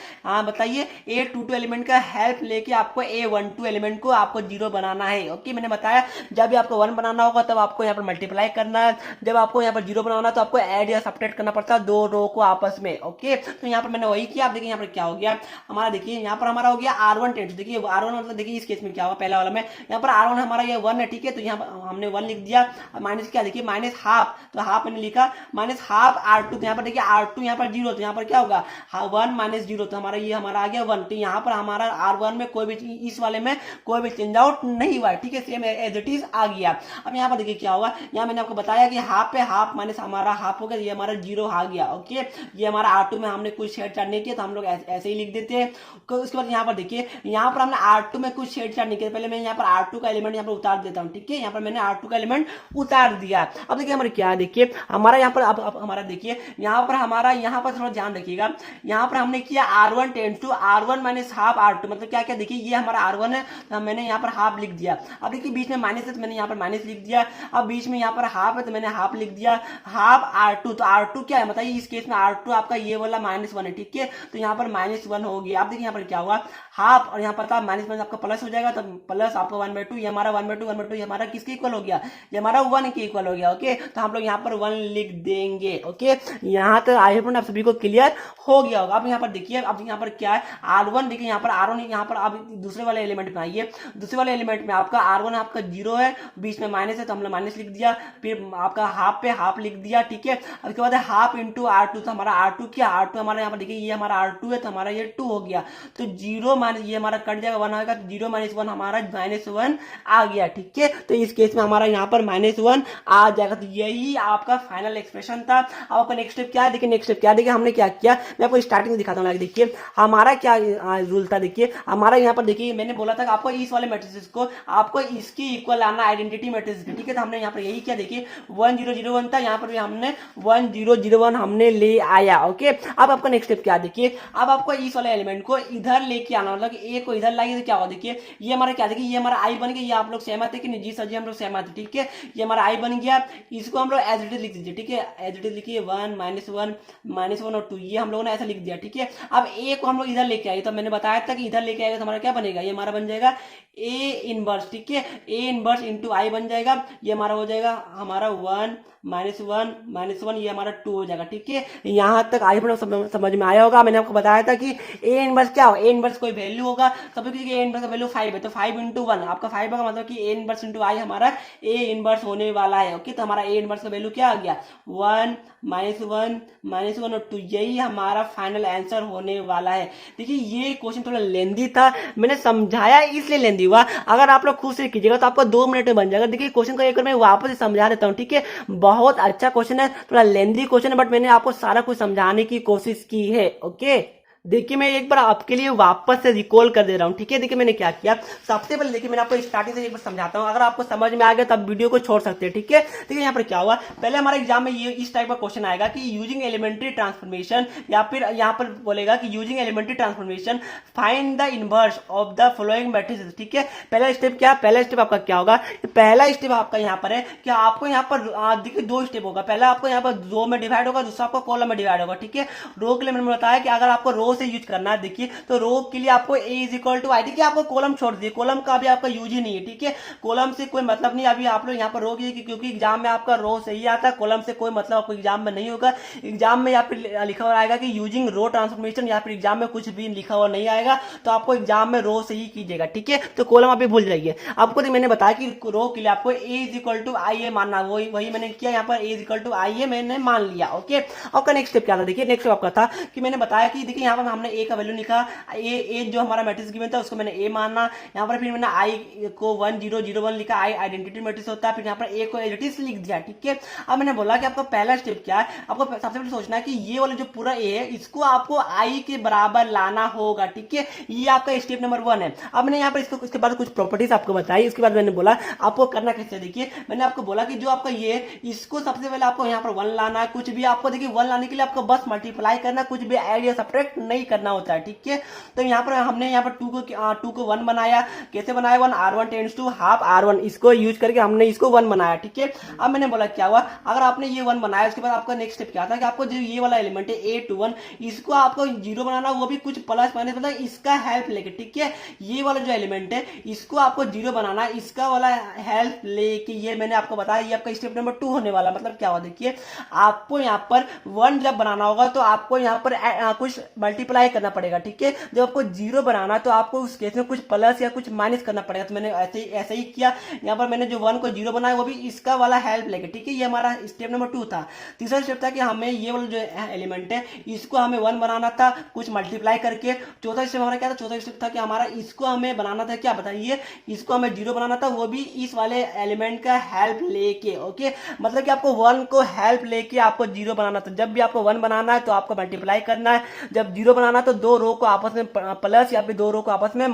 बताइए A22 एलिमेंट का हेल्प लेके आपको A12 एलिमेंट को आपको 0 बनाना है। ओके, मैंने बताया जब भी आपको 1 बनाना होगा तब आपको यहाँ पर मल्टीप्लाई करना है, जब आपको यहाँ पर 0 बनाना तो आपको ऐड या सब्ट्रैक्ट करना पड़ता है दो रो को आपस में। ओके, तो यहाँ पर मैंने वही किया। आप देखिए यहाँ पर क्या हो गया हमारा, देखिए यहाँ पर हमारा हो गया R1 टेंस, देखिए R1 मतलब देखिए इस केस में क्या हुआ, पहला वाला में यहाँ पर R1 हमारा ये 1 है। ठीक है, तो यहाँ पर हमने 1 लिख दिया, माइनस क्या देखिए माइनस हाफ, तो हाफ मैंने लिखा माइनस हाफ R2, तो यहाँ पर देखिए R2 यहाँ पर 0, तो यहाँ पर क्या होगा 1 माइनस 0, तो हमारा ये हमारा आ गया 1, तो यहाँ पर हमारा R1 में कोई भी इस वाले में कोई भी चेंज आउट नहीं हुआ। ठीक है, सेम एज इट इज आ गया। अब यहाँ पर देखिए क्या होगा, यहाँ मैंने आपको बताया कि हाफ पे हाफ माइनस हमारा हाफ हो गया, ये हमारा 0 आ गया। ओके, ये हमारा R2 में हमने कुछ छेड़छाड़ नहीं किया तो हम लोग ऐसे ही लिख देते हैं। उसके बाद यहाँ पर देखिए यहाँ पर हमने R2 में कुछ छेड़छाड़ नहीं किया, पहले मैं यहाँ पर R2 का एलिमेंट यहाँ पर उतार देता हूँ। ठीक है, यहाँ पर मैंने R2 का एलिमेंट उतार दिया। अब देखिए हमारे क्या देखिए हमारा यहाँ पर अब हमारा देखिए यहाँ पर हमारा यहाँ पर थोड़ा ध्यान रखिएगा, यहाँ पर हमने किया R1 tense to R1 minus half R2, मतलब क्या क्या देखिए ये हमारा R1 है तो मैंने यहाँ पर हाफ लिख दिया। अब देखिए बीच में माइनस है तो मैंने यहाँ पर माइनस लिख दिया, अब बीच में यहाँ पर हाफ है तो मैंने हाफ लिख दिया, हाफ R2, तो R2 क्या है बताइए, इस केस में R2 आपका ये वाला -1 है। ठीक है, तो यहाँ पर -1 हो गया। आप देखिए यहाँ पर क्या हुआ हाफ, और यहाँ पर था माइनस आपका प्लस हो जाएगा, तो प्लस आपका 1/2, ये हमारा 1/2 हमारा किसके इक्वल हो गया, ये हमारा 1 के इक्वल हो गया। ओके, तो हम लोग यहाँ पर 1 लिख देंगे। ओके, यहाँ तक आई होप आप सभी को क्लियर हो गया होगा। अब यहाँ पर देखिए अब यहाँ पर क्या है R1, देखिए यहाँ पर R1 यहाँ पर आप दूसरे वाले एलिमेंट में आइए, दूसरे वाले एलिमेंट में आपका R1 आपका 0 है, बीच में माइनस है तो हमने माइनस लिख दिया, फिर आपका हाफ पे हाफ लिख दिया। ठीक है, अब उसके बाद हाफ इंटू R2, तो हमारा R2 क्या, R2 हमारा यहाँ पर देखिए ये हमारा R2 है तो हमारा ये 2 हो गया, तो 0 माइनस ये हमारा कट जाएगा 1 आएगा, तो 0 - 1 हमारा -1 आ गया। ठीक है, तो इस केस में हमारा यहाँ पर -1 आ जाएगा, तो यही आपका फाइनल एक्सप्रेशन था। अब आपका नेक्स्ट स्टेप क्या है, देखिए नेक्स्ट स्टेप क्या देखिए हमने क्या किया, मैं आपको स्टार्टिंग में दिखाता हूँ। देखिए हमारा क्या रूल था, देखिए हमारा यहाँ पर देखिए मैंने बोला था कि आपको इस वाले मैट्रिसेस को आपको इसके इक्वल लाना आइडेंटिटी मैट्रिक्स। ठीक है, तो हमने यहाँ पर यही किया, देखिए 1 0 0 1 था, यहाँ पर भी हमने 1 0 0 1 हमने ले आया। ओके, अब आपका नेक्स्ट स्टेप क्या देखिए, अब आपको इस वाले एलिमेंट को इधर लेके आना, मतलब ए को इधर लाइए तो क्या होगा, देखिए ये हमारा क्या देखिए ये हमारा आई बन गया, ये आप लोग सहमत है कि नहीं, जी सर जी हम लोग सहमत है। ठीक है, ये हमारा आई बन गया, इसको हम लोग एज इट इज लिख दीजिए। ठीक है, एज इट इज लिखिए 1 -1 और 2, ये हम लोगों ने ऐसा लिख दिया। ठीक है, अब ए को हम लोग इधर लेके आए, तो मैंने बताया था कि इधर लेके आएगा तो हमारा क्या बनेगा, ये हमारा बन जाएगा ए इनवर्स। ठीक है, ए इनवर्स इंटू आई बन जाएगा, ये हमारा हो जाएगा हमारा 1 -1 ये हमारा 2 हो जाएगा। ठीक है, यहां तक आई समझ में आया होगा। मैंने आपको बताया था कि ए इनवर्स क्या हो, ए इनवर्स कोई वैल्यू होगा, सब ए इनवर्स का वैल्यू 5 है, तो 5 × 1 आपका 5 होगा, मतलब कि ए इनवर्स इंटू आई हमारा ए इनवर्स होने वाला है। ओके, तो हमारा ए इनवर्स का वैल्यू क्या आ गया 1 -1 और 2, यही हमारा फाइनल आंसर होने वाला है। देखिए ये क्वेश्चन थोड़ा लेंदी था, मैंने समझाया इसलिए लेंदी हुआ, अगर आप लोग खुद से कीजिएगा तो आपको 2 मिनट में बन जाएगा। देखिए क्वेश्चन को एक बार मैं वापस समझा देता हूँ। ठीक है, बहुत अच्छा क्वेश्चन है, थोड़ा लेंदी क्वेश्चन है, बट मैंने आपको सारा कुछ समझाने की कोशिश की है। ओके, देखिए मैं एक बार आपके लिए वापस से रिकॉल कर दे रहा हूं। ठीक है, देखिए मैंने क्या किया, सबसे पहले देखिए मैंने आपको स्टार्टिंग से एक बार समझाता हूं, अगर आपको समझ में आ गया तब वीडियो को छोड़ सकते हैं। ठीक है, देखिए यहाँ पर क्या हुआ, पहले हमारे एग्जाम में ये इस टाइप का क्वेश्चन आएगा कि यूजिंग एलिमेंट्री ट्रांसफॉर्मेशन, या फिर यहाँ पर बोलेगा कि using elementary transformation find the inverse of the following matrices. ठीक है, पहला स्टेप क्या, पहला स्टेप आपका क्या होगा, पहला स्टेप आपका यहाँ पर है कि आपको यहाँ पर देखिए 2 स्टेप होगा, पहला आपको यहाँ पर रो में डिवाइड होगा, दूसरा आपको कॉलम में डिवाइड होगा। ठीक है, रो के लिए मैंने बताया कि अगर आपको रो से यूज करना है, तो रो के लिए आपको a = i, ठीक है, आपको कॉलम छोड़ दिए, कॉलम का भी आपका यूज ही नहीं है। ठीक है, कॉलम से कोई मतलब नहीं, अभी आप लोग यहाँ पर रो की, क्योंकि एग्जाम में आपका रो सही आता है, कॉलम से कोई मतलब आपको एग्जाम में नहीं होगा। एग्जाम में यहाँ पे लिखा हुआ आएगा कि यूजिंग रो ट्रांसफॉर्मेशन, या फिर एग्जाम में कुछ भी लिखा हुआ नहीं आएगा, तो आपको एग्जाम में रो से ही कीजिएगा। ठीक है, तो कॉलम आप भूल जाइए। आपको मैंने बताया कि रो के लिए आपको a = i मानना, वही मैंने किया, यहाँ पर a = i मैंने मान लिया। ओके, आपका नेक्स्ट स्टेप क्या था, देखिए नेक्स्ट स्टेप आपका था कि मैंने बताया कि देखिए यहाँ पर पर हमने ए का वैल्यू लिखा, ए जो हमारा मैट्रिक्स गिवन था उसको मैंने ए माना। यहाँ पर फिर मैंने आई को 1001 लिखा, आई आइडेंटिटी मैट्रिक्स होता है, फिर यहाँ पर ए को एज इट इज लिख दिया। ठीक है, अब मैंने बोला कि आपका पहला स्टेप क्या है, आपको सबसे पहले सोचना है कि ये वाला जो पूरा ए है इसको आपको आई के बराबर लाना होगा। ठीक है, ये आपका स्टेप नंबर 1 है। अब मैंने यहाँ पर इसके बाद कुछ प्रॉपर्टीज आपको बताई, इसके बाद मैंने बोला आपको करना कैसे। देखिए मैंने आपको बोला कि जो आपका ये इसको सबसे पहले आपको यहाँ पर 1 लाना है। कुछ भी आपको देखिए 1 लाने के लिए आपको बस मल्टीप्लाई करना, कुछ भी ऐड या सब्ट्रैक्ट नहीं करना होता है। ठीक है, तो यहाँ पर हमने यहाँ पर 2 को 1 बनाया। कैसे बनाया, 1 R1 tends to half R1, इसको यूज करके हमने इसको 1 बनाया। ठीक है, अब मैंने बोला क्या हुआ, अगर आपने ये 1 बनाया उसके बाद आपका नेक्स्ट स्टेप क्या था कि आपको जो ये वाला एलिमेंट है A21 इसको आपको 0 बनाना, वो भी कुछ प्लस माइनस मतलब इसका हेल्प लेके। ठीक है, ये वाला जो एलिमेंट है इसको आपको 0 बनाना, इसका वाला हेल्प लेके, ये मैंने आपको बताया ये आपका स्टेप नंबर 2 होने वाला। मतलब क्या हुआ, देखिए आपको यहाँ पर 1 जब बनाना होगा तो आपको यहाँ पर कुछ मल्टीप्लाई करना पड़ेगा। ठीक है, जब आपको 0 बनाना तो आपको उस केस में कुछ प्लस या कुछ माइनस करना पड़ेगा। तो मैंने ऐसे ही किया, यहाँ पर मैंने जो 1 को 0 बनाया वो भी इसका वाला हेल्प लेके। ठीक है, ये हमारा स्टेप नंबर 2 था। तीसरा स्टेप था कि हमें ये वाला जो एलिमेंट है इसको हमें 1 बनाना था कुछ मल्टीप्लाई करके। चौथा स्टेप हमारा क्या था, चौथा स्टेप था कि हमारा इसको हमें बनाना था, क्या बताइए, इसको हमें 0 बनाना था, वो भी इस वाले एलिमेंट का हेल्प लेके। ओके, मतलब कि आपको 1 को हेल्प लेके आपको 0 बनाना था। जब भी आपको 1 बनाना है तो आपको मल्टीप्लाई करना है, जब 0 बनाना तो 2 रो को आपस में प्लस या फिर 2 रो को आपस में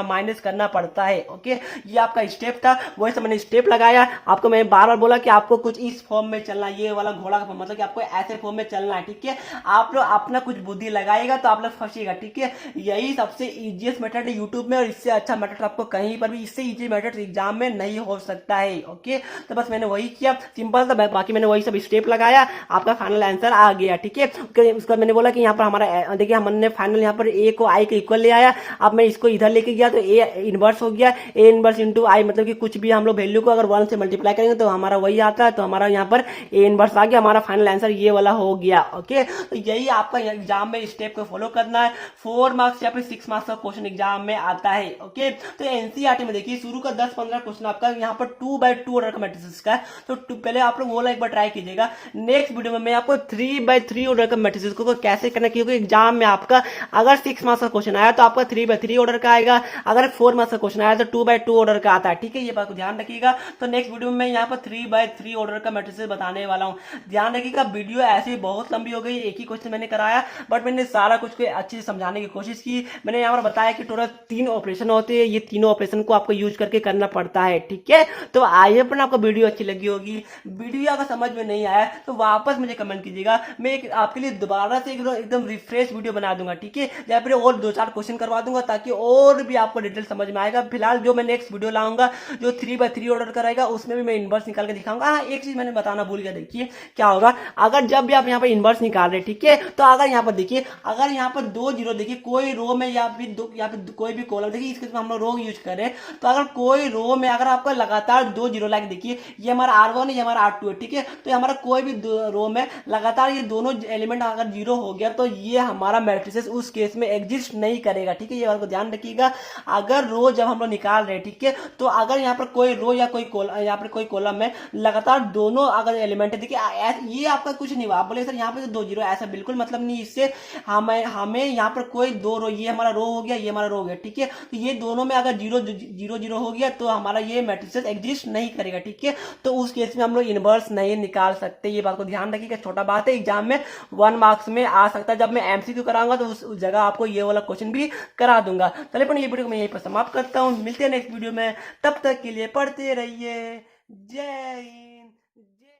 माइनस करना पड़ता है। ओके, ये आपका स्टेप था, वैसे मैंने स्टेप लगाया। आपको मैंने बार बार बोला कि आपको कुछ इस फॉर्म में चलना है, ये वाला घोड़ा का मतलब कि आपको ऐसे फॉर्म में चलना है। ठीक है, आप लोग अपना कुछ बुद्धि लगाएगा तो आप लोग फंसिएगा। ठीक है, यही सबसे इजीएस्ट मेथड है यूट्यूब में, और इससे अच्छा मेथड आपको कहीं पर भी, इससे इजी मेथड एग्जाम में नहीं हो सकता है। ओके, तो बस मैंने वही किया, सिंपल था, बाकी मैंने वही सब स्टेप लगाया, आपका फाइनल आंसर आ गया। ठीक है, उसके बाद मैंने बोला कि यहाँ पर हमारा देखिए हमने फाइनल यहाँ पर ए को आई के इक्वल ले आया। अब मैं इसको इधर लेके गया तो ए इनवर्स हो गया, ए इनवर्स इंटू आई, मतलब कि कुछ भी हम लोग वैल्यू को अगर 1 से मल्टीप्लाई करेंगे तो हमारा वही आता है। तो हमारा यहाँ पर ए इनवर्स आ गया, हमारा फाइनल आंसर ये वाला हो गया। ओके, तो यही आपका एग्जाम में स्टेप को फॉलो करना है। 4 मार्क्स या फिर 6 मार्क्स का क्वेश्चन एग्जाम में आता है। ओके, तो एनसीईआरटी में देखिए शुरू का 10-15 क्वेश्चन आपका यहाँ पर 2/2 ऑर्डर का मैट्रिसेस का है, तो पहले आप लोग वो एक बार ट्राई कीजिएगा। नेक्स्ट वीडियो में मैं आपको 3/3 ऑर्डर का मैट्रिसेस को कैसे करना, क्योंकि एग्जाम में आपका अगर 6 मार्क्स का क्वेश्चन आया तो आपका 3/3 ऑर्डर का आएगा, अगर 4 मार्क्स का क्वेश्चन आया तो 2/2 ऑर्डर का आता है। ठीक है, ये बात को ध्यान रखिएगा। तो नेक्स्ट वीडियो में मैं यहाँ पर 3/3 ऑर्डर का मैट्रिसेस बताने वाला हूँ, ध्यान रखिएगा। वीडियो ऐसे बहुत लंबी हो गई, एक ही क्वेश्चन मैंने कराया, बट मैंने सारा कुछ को अच्छे से समझाने की कोशिश की। मैंने यहाँ पर बताया कि टोटल 3 ऑपरेशन होते हैं, ये तीनों ऑपरेशन को आपको यूज करके करना पड़ता है। ठीक है, तो आई होप आपको वीडियो अच्छी लगी होगी। वीडियो अगर समझ में नहीं आया तो वापस मुझे कमेंट कीजिएगा, मैं आपके लिए दोबारा से एकदम रिफ्रेश वीडियो बना दूंगा। ठीक है, या फिर और 2-4 क्वेश्चन करवा दूंगा ताकि और भी आपको डिटेल समझ में आएगा। फिलहाल जो मैं नेक्स्ट वीडियो लाऊंगा जो 3/3 ऑर्डर करेगा उसमें भी मैं इनवर्स निकाल के दिखाऊंगा। हाँ, एक चीज मैंने बताना भूल गया, देखिए क्या होगा अगर जब भी आप यहाँ पर इनवर्स निकाल रहे, ठीक है, तो अगर यहाँ पर देखिए, अगर यहाँ पर 2 जीरो देखिए कोई रो में या फिर कोई भी कॉलम, देखिए इसके हम लोग रो यूज करें, तो अगर कोई रो में अगर आपका लगातार 2 जीरो लाइक, देखिए ये हमारा R1 है, ये हमारा R2 है। ठीक है, तो हमारा कोई भी रो में लगातार ये दोनों एलिमेंट अगर 0 हो गया तो ये हमारा मैट्रिसेस उस केस में एग्जिस्ट नहीं करेगा। ठीक है, ये बात को ध्यान रखिएगा। अगर रो जब हम लोग निकाल रहे हैं, ठीक है, तो अगर यहाँ पर कोई रो या कोई यहाँ पर कोई कॉलम में लगातार दोनों अगर एलिमेंट है, देखिए ये आपका कुछ नहीं हुआ, आप बोले सर यहाँ पे तो 2 जीरो, ऐसा बिल्कुल मतलब नहीं। इससे हमें यहाँ पर कोई 2 रो, ये हमारा रो हो गया, ये हमारा रो हो गया। ठीक है, तो ये दोनों में अगर 0 हो गया तो हमारा ये मैट्रिसेस एग्जिस्ट नहीं करेगा। ठीक है, तो उस केस में हम लोग इनवर्स नहीं निकाल सकते। ये बात को ध्यान रखिएगा, छोटा बात है, एग्जाम में 1 मार्क्स में आ सकता है। जब मैं एमसीक्यू कराऊंगा तो उस जगह आपको ये वाला क्वेश्चन भी करा दूंगा। चलिए पर ये वीडियो को मैं यहीं पर समाप्त करता हूँ, मिलते हैं नेक्स्ट वीडियो में, तब तक के लिए पढ़ते रहिए। जय हिंद।